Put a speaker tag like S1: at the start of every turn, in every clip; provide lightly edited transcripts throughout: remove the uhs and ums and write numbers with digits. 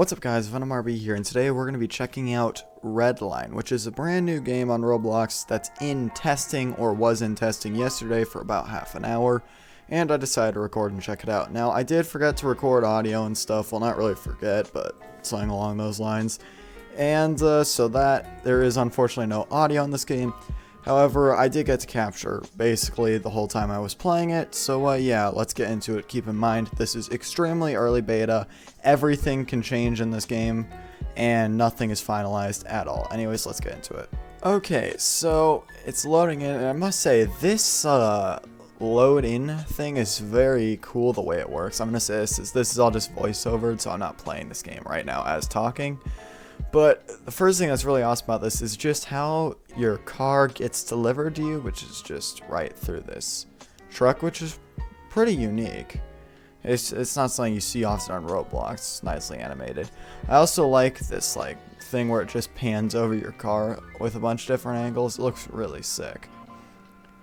S1: What's up guys, Venom RB here, and today we're going to be checking out Redline, which is a brand new game on Roblox that's in testing, or was in testing yesterday for about half an hour, and I decided to record and check it out. Now, I did forget to record audio and stuff, well not really forget, but something along those lines, and so that there is unfortunately no audio in this game. However, I did get to capture basically the whole time I was playing it, so yeah, let's get into it. Keep in mind, this is extremely early beta, everything can change in this game, and nothing is finalized at all. Anyways, let's get into it. Okay, so it's loading in, and I must say, this load in thing is very cool the way it works. I'm going to say this is all just voiceovered, so I'm not playing this game right now as talking. But the first thing that's really awesome about this is just how your car gets delivered to you, which is just right through this truck, which is pretty unique. It's not something you see often on Roblox. It's nicely animated. I also like this thing where it just pans over your car with a bunch of different angles. It looks really sick.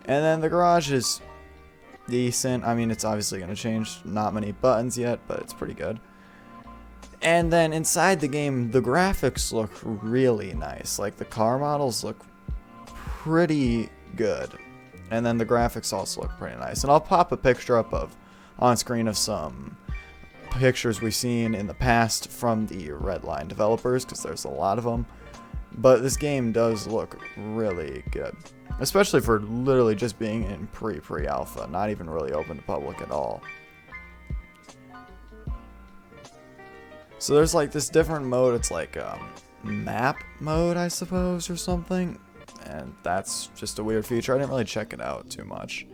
S1: And then the garage is decent. I mean, it's obviously going to change. Not many buttons yet, but it's pretty good. And then inside the game, the graphics look really nice. Like, the car models look pretty good. And then the graphics also look pretty nice. And I'll pop a picture up on screen of some pictures we've seen in the past from the Redline developers, because there's a lot of them. But this game does look really good. Especially for literally just being in pre-alpha, not even really open to public at all. So there's like this different mode, it's like map mode, I suppose, or something. And that's just a weird feature. I didn't really check it out too much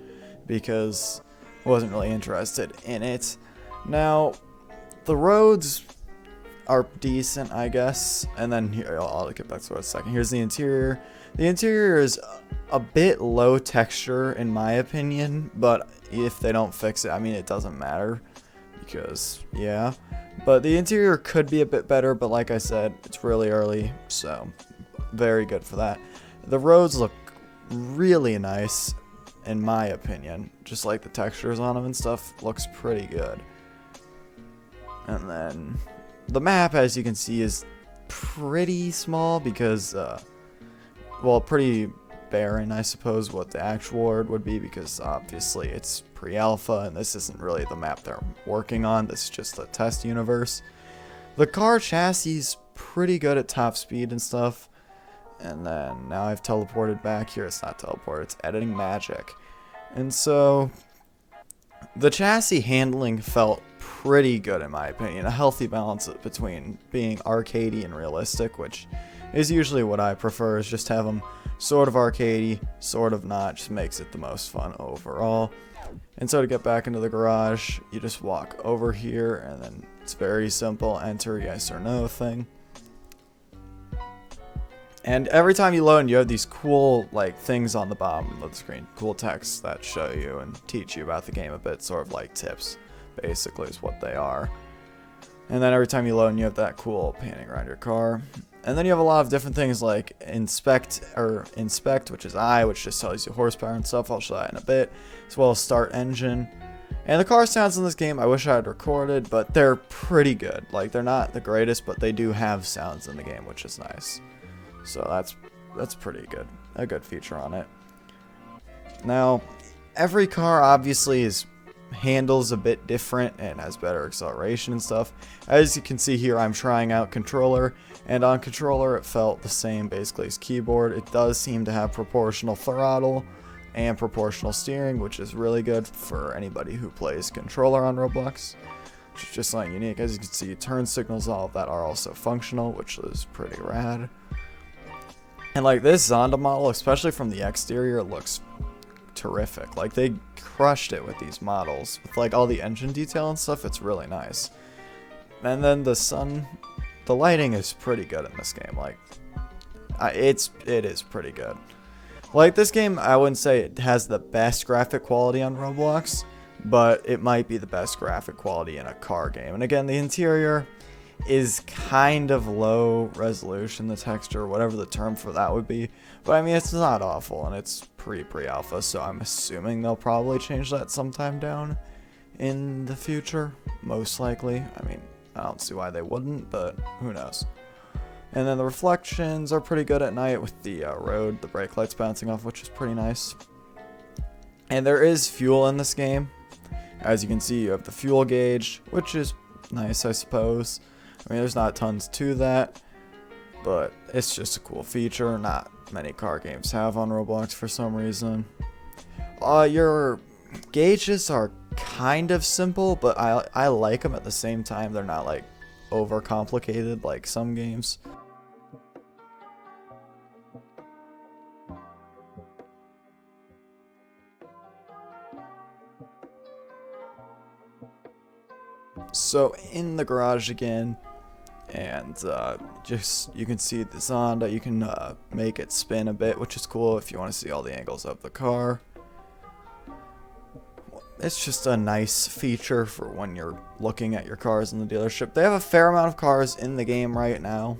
S1: because I wasn't really interested in it. Now, the roads are decent, I guess. And then here, I'll get back to it in a second. Here's the interior. The interior is a bit low texture in my opinion, but if they don't fix it, I mean, it doesn't matter because, yeah. But the interior could be a bit better, but like I said, it's really early, so very good for that. The roads look really nice, in my opinion. Just like the textures on them and stuff, looks pretty good. And then the map, as you can see, is pretty small because, well, pretty barren, I suppose, what the actual word would be, because obviously it's pre-alpha and this isn't really the map they're working on. This is just a test universe. The car chassis is pretty good at top speed and stuff. And then now I've teleported back here. It's not teleported, it's editing magic. And so the chassis handling felt pretty good in my opinion. A healthy balance between being arcadey and realistic, which is usually what I prefer, is just have them sort of arcadey, sort of not, just makes it the most fun overall. And so to get back into the garage, you just walk over here, and then it's very simple, enter yes or no thing. And every time you load, you have these cool things on the bottom of the screen, cool texts that show you and teach you about the game a bit, sort of like tips, basically is what they are. And then every time you load, you have that cool panning around your car. And then you have a lot of different things like inspect, which is I, which just tells you horsepower and stuff. I'll show that in a bit, as well as start engine. And the car sounds in this game, I wish I had recorded, but they're pretty good. Like, they're not the greatest, but they do have sounds in the game, which is nice. So that's pretty good, a good feature on it. Now, every car obviously handles a bit different and has better acceleration and stuff. As you can see here, I'm trying out controller, and on controller it felt the same basically as keyboard. It does seem to have proportional throttle and proportional steering, which is really good for anybody who plays controller on Roblox, which is just something unique. As you can see, turn signals, all of that are also functional, which is pretty rad. And like this Zonda model, especially from the exterior, looks terrific. Like, they crushed it with these models with like all the engine detail and stuff. It's really nice. And then the lighting is pretty good in this game. Like, it is pretty good. Like, this game, I wouldn't say it has the best graphic quality on Roblox, but it might be the best graphic quality in a car game. And again, the interior is kind of low resolution, the texture, whatever the term for that would be. But I mean, it's not awful, and it's pre-alpha, so I'm assuming they'll probably change that sometime down in the future, most likely. I mean, I don't see why they wouldn't, but who knows. And then the reflections are pretty good at night with the road, the brake lights bouncing off, which is pretty nice. And there is fuel in this game. As you can see, you have the fuel gauge, which is nice, I suppose. I mean, there's not tons to that, but it's just a cool feature. Not many car games have on Roblox for some reason. Your gauges are kind of simple, but I like them at the same time. They're not like overcomplicated like some games. So in the garage again, and just you can see the Zonda. You can make it spin a bit, which is cool if you want to see all the angles of the car. It's just a nice feature for when you're looking at your cars in the dealership. They have a fair amount of cars in the game right now,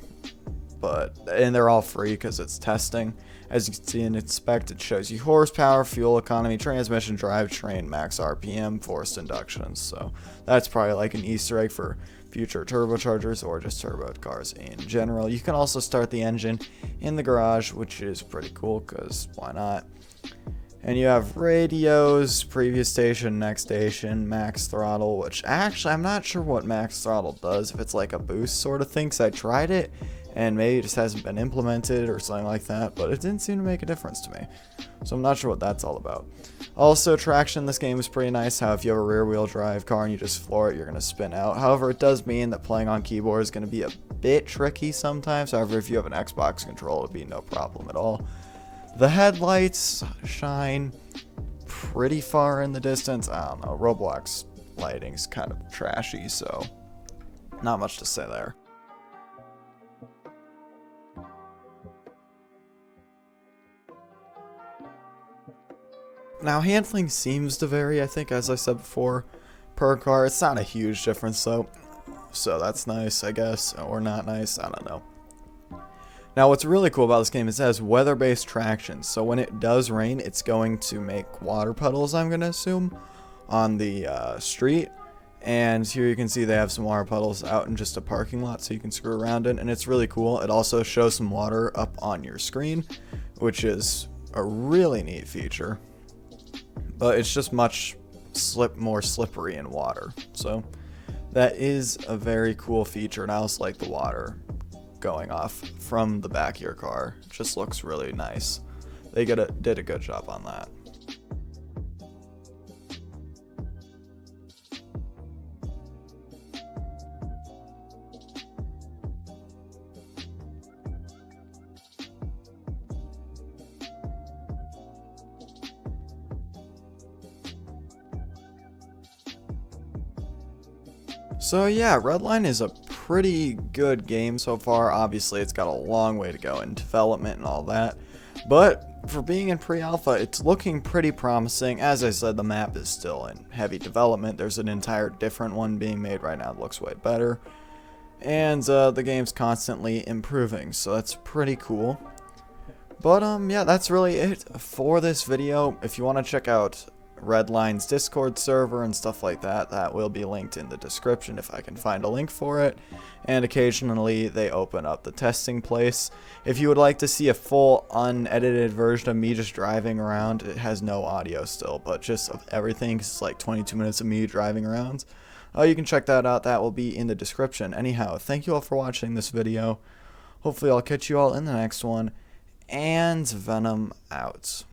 S1: and they're all free because it's testing. As you can see in Inspect, it shows you horsepower, fuel economy, transmission, drivetrain, max RPM, forced inductions. So that's probably like an Easter egg for future turbochargers or just turbo cars in general. You can also start the engine in the garage, which is pretty cool because why not? And you have radios, previous station, next station, max throttle, which actually I'm not sure what max throttle does, if it's like a boost sort of thing, because I tried it and maybe it just hasn't been implemented or something like that, but it didn't seem to make a difference to me. So I'm not sure what that's all about. Also, traction in this game is pretty nice, how if you have a rear wheel drive car and you just floor it, you're going to spin out. However, it does mean that playing on keyboard is going to be a bit tricky sometimes. However, if you have an Xbox controller, it'll be no problem at all. The headlights shine pretty far in the distance. I don't know, Roblox lighting's kind of trashy, so not much to say there. Now, handling seems to vary, I think, as I said before, per car. It's not a huge difference, though, so that's nice, I guess, or not nice, I don't know. Now, what's really cool about this game is it has weather-based traction, so when it does rain, it's going to make water puddles, I'm going to assume, on the street. And here you can see they have some water puddles out in just a parking lot, so you can screw around it, and it's really cool. It also shows some water up on your screen, which is a really neat feature. But it's just much more slippery in water. So that is a very cool feature, and I also like the water going off from the back of your car. It just looks really nice. They did a good job on that. So yeah, Redline is a pretty good game so far. Obviously, it's got a long way to go in development and all that, but for being in pre-alpha, it's looking pretty promising. As I said, the map is still in heavy development. There's an entire different one being made right now that looks way better, and the game's constantly improving, so that's pretty cool. But yeah, that's really it for this video. If you want to check out Redline's Discord server and stuff like that, that will be linked in the description if I can find a link for it. And occasionally they open up the testing place. If you would like to see a full unedited version of me just driving around, it has no audio still, but just of everything, 'cause it's like 22 minutes of me driving around. You can check that out. That will be in the description. Anyhow, thank you all for watching this video. Hopefully I'll catch you all in the next one. And Venom out.